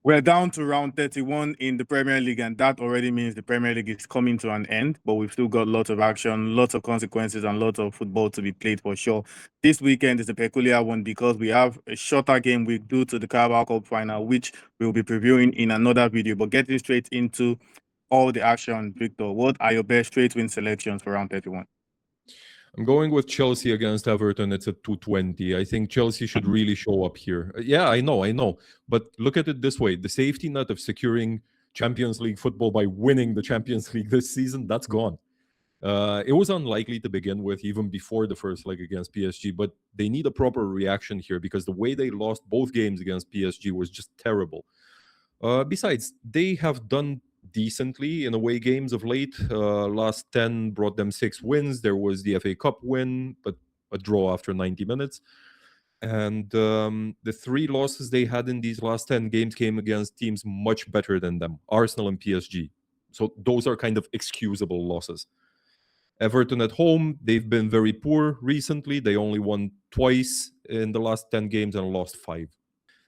We're down to round 31 in the Premier League, and that already means the Premier League is coming to an end. But we've still got lots of action, lots of consequences, and lots of football to be played for sure. This weekend is a peculiar one because we have a shorter game week due to the Carabao Cup final, which we'll be previewing in another video. But getting straight into all the action, Victor, what are your best straight win selections for round 31? I'm going with Chelsea against Everton. It's at 220. I think Chelsea should really show up here. Yeah, I know. But look at it this way. The safety net of securing Champions League football by winning the Champions League this season, that's gone. It was unlikely to begin with, even before the first leg against PSG, but they need a proper reaction here because the way they lost both games against PSG was just terrible. Besides, they have done decently in away games of late. Last 10 brought them 6 wins. There was the FA Cup win, but a draw after 90 minutes. And the 3 losses they had in these last 10 games came against teams much better than them, Arsenal and PSG. So those are kind of excusable losses. Everton at home, they've been very poor recently. They only won twice in the last 10 games and lost 5.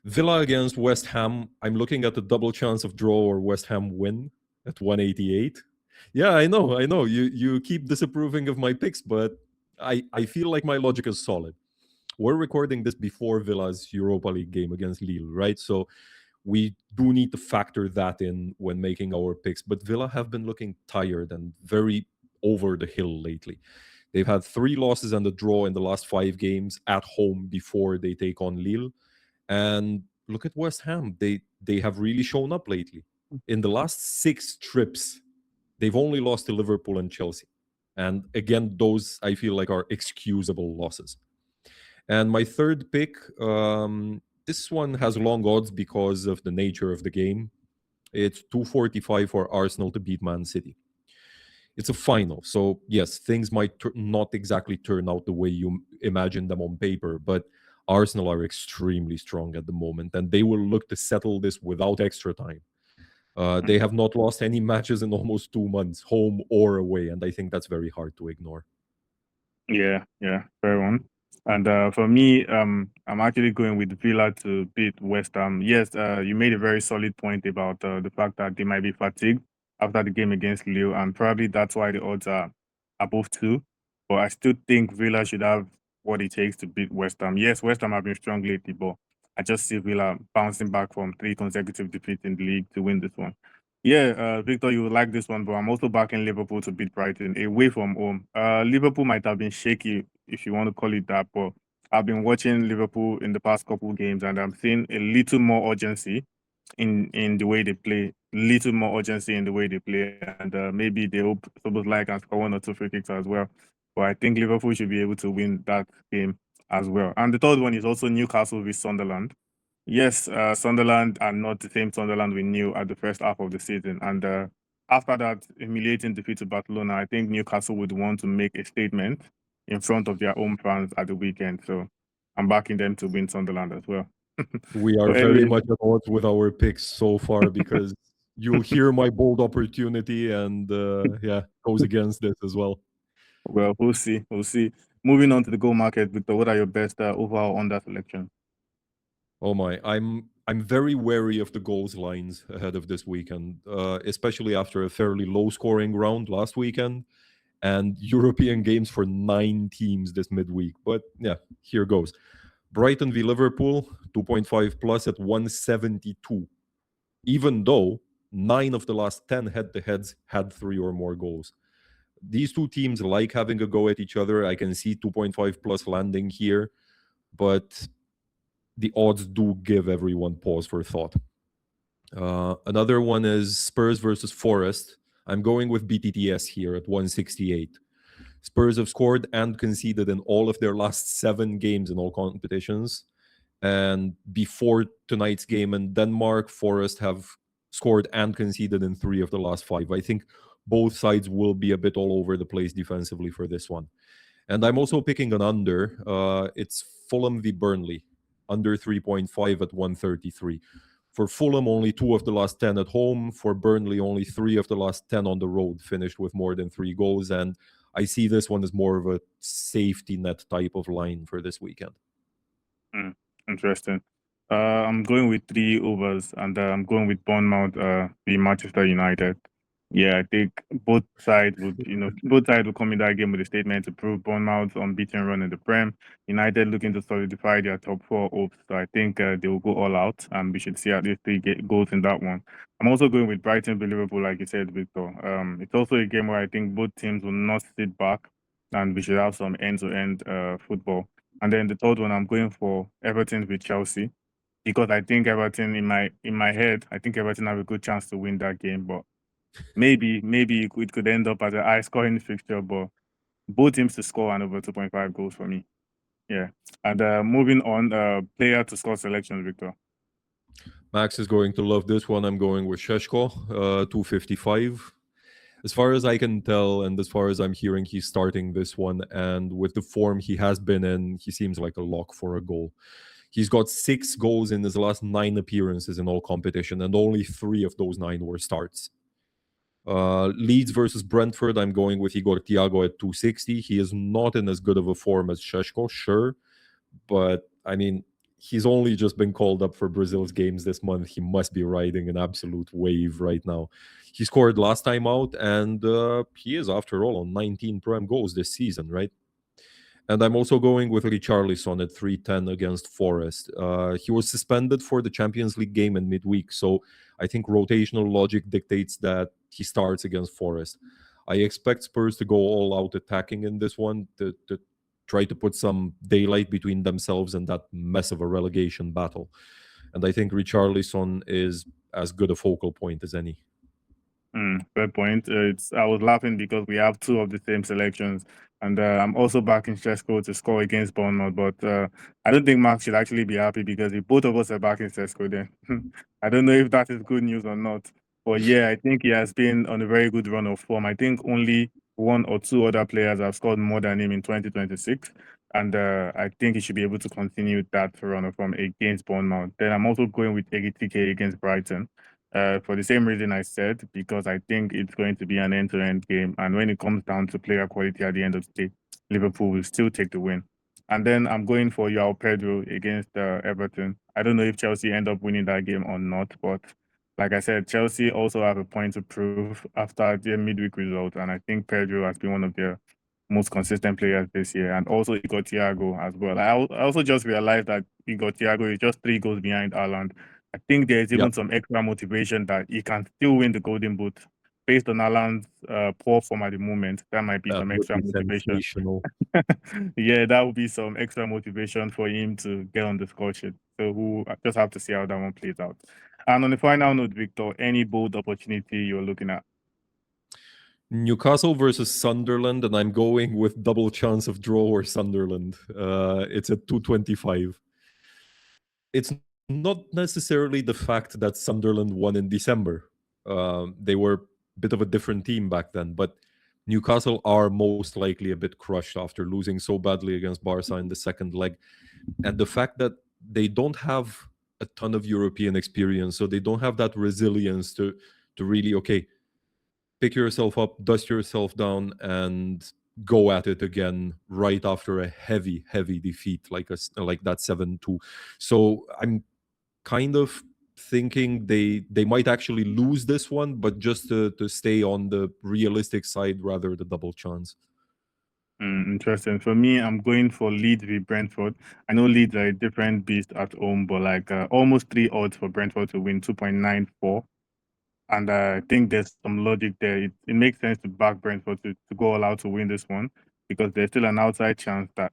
Villa against West Ham, I'm looking at a double chance of draw or West Ham win at 188. Yeah, I know. You keep disapproving of my picks, but I feel like my logic is solid. We're recording this before Villa's Europa League game against Lille, right? So we do need to factor that in when making our picks. But Villa have been looking tired and very over the hill lately. They've had 3 losses and a draw in the last 5 games at home before they take on Lille. And look at West Ham. They have really shown up lately. In the last 6 trips, they've only lost to Liverpool and Chelsea. And again, those I feel like are excusable losses. And my third pick, this one has long odds because of the nature of the game. It's 245 for Arsenal to beat Man City. It's a final, so yes, things might not exactly turn out the way you imagine them on paper, but Arsenal are extremely strong at the moment, and they will look to settle this without extra time. They have not lost any matches in almost 2 months, home or away, and I think that's very hard to ignore. Yeah, fair one. And for me, I'm actually going with Villa to beat West Ham. Yes, you made a very solid point about the fact that they might be fatigued after the game against Lille, and probably that's why the odds are above 2. But I still think Villa should have what it takes to beat West Ham. Yes, West Ham have been strong lately, but I just see Villa bouncing back from 3 consecutive defeats in the league to win this one. Yeah, Victor, you would like this one, but I'm also backing Liverpool to beat Brighton away from home. Liverpool might have been shaky, if you want to call it that, but I've been watching Liverpool in the past couple of games, and I'm seeing a little more urgency in the way they play, and maybe they hope Szoboszlai can score 1 or 2 free kicks as well. But I think Liverpool should be able to win that game as well. And the third one is also Newcastle with Sunderland. Yes, Sunderland are not the same Sunderland we knew at the first half of the season. And after that humiliating defeat to Barcelona, I think Newcastle would want to make a statement in front of their home fans at the weekend. So I'm backing them to win Sunderland as well. We are very much at odds with our picks so far because you'll hear my bold opportunity and goes against this as well. Well, we'll see. Moving on to the goal market, Victor, what are your best overall on that selection? Oh my, I'm very wary of the goals lines ahead of this weekend, especially after a fairly low-scoring round last weekend and European games for 9 teams this midweek. But yeah, here goes. Brighton v Liverpool, 2.5 plus at 172. Even though 9 of the last 10 head-to-heads had 3 or more goals. These 2 teams like having a go at each other. I can see 2.5 plus landing here, but the odds do give everyone pause for thought. Another one is Spurs versus Forest. I'm going with BTTS here at 168. Spurs have scored and conceded in all of their last 7 games in all competitions. And before tonight's game in Denmark, Forest have scored and conceded in 3 of the last 5. I think both sides will be a bit all over the place defensively for this one. And I'm also picking an under. It's Fulham v Burnley. Under 3.5 at 133. For Fulham, only 2 of the last 10 at home. For Burnley, only 3 of the last 10 on the road, finished with more than 3 goals. And I see this one as more of a safety net type of line for this weekend. Interesting. I'm going with 3 overs, and I'm going with Bournemouth, the Manchester United. Yeah, I think both sides will come in that game with a statement to prove Bournemouth's unbeaten run in the Prem. United looking to solidify their top four hopes. So I think they will go all out, and we should see at least goals in that one. I'm also going with Brighton v Liverpool, like you said, Victor. It's also a game where I think both teams will not sit back, and we should have some end-to-end football. And then the third one, I'm going for Everton with Chelsea because I think Everton in my head, I think Everton have a good chance to win that game, but maybe it could end up as a high scoring fixture, but both teams to score and over 2.5 goals for me. Yeah. And moving on, player to score selections, Victor. Max is going to love this one. I'm going with Sheshko, 255. As far as I can tell, and as far as I'm hearing, he's starting this one. And with the form he has been in, he seems like a lock for a goal. He's got 6 goals in his last 9 appearances in all competition, and only 3 of those 9 were starts. Leeds versus Brentford, I'm going with Igor Thiago at 260. He is not in as good of a form as Sheshko, sure, but I mean, he's only just been called up for Brazil's games this month. He must be riding an absolute wave right now. He scored last time out, and he is, after all, on 19 prem goals this season, right? And I'm also going with Richarlison at 310 against Forest. He was suspended for the Champions League game in midweek, so I think rotational logic dictates that he starts against Forest. I expect Spurs to go all out attacking in this one to try to put some daylight between themselves and that mess of a relegation battle. And I think Richarlison is as good a focal point as any. Fair point. I was laughing because we have 2 of the same selections, and I'm also backing Shesko to score against Bournemouth. But I don't think Mark should actually be happy because if both of us are backing Shesko, then I don't know if that is good news or not. But yeah, I think he has been on a very good run of form. I think only 1 or 2 other players have scored more than him in 2026, and I think he should be able to continue that run of form against Bournemouth. Then I'm also going with Ekitike against Brighton. For the same reason I said, because I think it's going to be an end-to-end game. And when it comes down to player quality at the end of the day, Liverpool will still take the win. And then I'm going for João Pedro against Everton. I don't know if Chelsea end up winning that game or not, but like I said, Chelsea also have a point to prove after their midweek result. And I think Pedro has been one of their most consistent players this year. And also Igor Thiago as well. I also just realized that Igor Thiago is just 3 goals behind Haaland. I think there's Yeah, even some extra motivation that he can still win the Golden Boot based on Alan's poor form at the moment. That might be that some would extra be motivation. sensational. Yeah, that would be some extra motivation for him to get on the score sheet. So we'll just have to see how that one plays out. And on the final note, Victor, any bold opportunity you're looking at? Newcastle versus Sunderland, and I'm going with double chance of draw or Sunderland. It's at 225. It's not necessarily the fact that Sunderland won in December. They were a bit of a different team back then, but Newcastle are most likely a bit crushed after losing so badly against Barca in the second leg. And the fact that they don't have a ton of European experience, so they don't have that resilience to really, okay, pick yourself up, dust yourself down, and go at it again right after a heavy defeat like that 7-2. So I'm kind of thinking they might actually lose this one, but just to stay on the realistic side rather the double chance. Interesting. For me, I'm going for Leeds v Brentford. I know Leeds are a different beast at home, but like almost 3 odds for Brentford to win 2.94. And I think there's some logic there. It makes sense to back Brentford to go all out to win this one because there's still an outside chance that,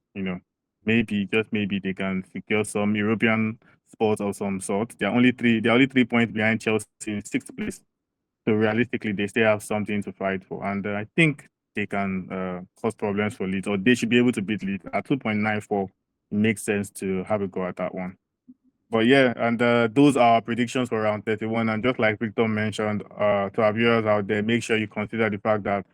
maybe, just maybe they can secure some European spots of some sort. They're only 3 points behind Chelsea in 6th place. So realistically, they still have something to fight for. And I think they can cause problems for Leeds, or they should be able to beat Leeds. At 2.94, it makes sense to have a go at that one. But yeah, and those are our predictions for round 31. And just like Victor mentioned, to our viewers out there, make sure you consider the fact that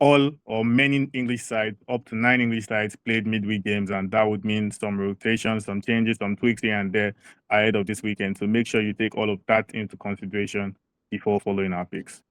all or many English sides, up to 9 English sides, played midweek games, and that would mean some rotations, some changes, some tweaks here and there ahead of this weekend. So make sure you take all of that into consideration before following our picks.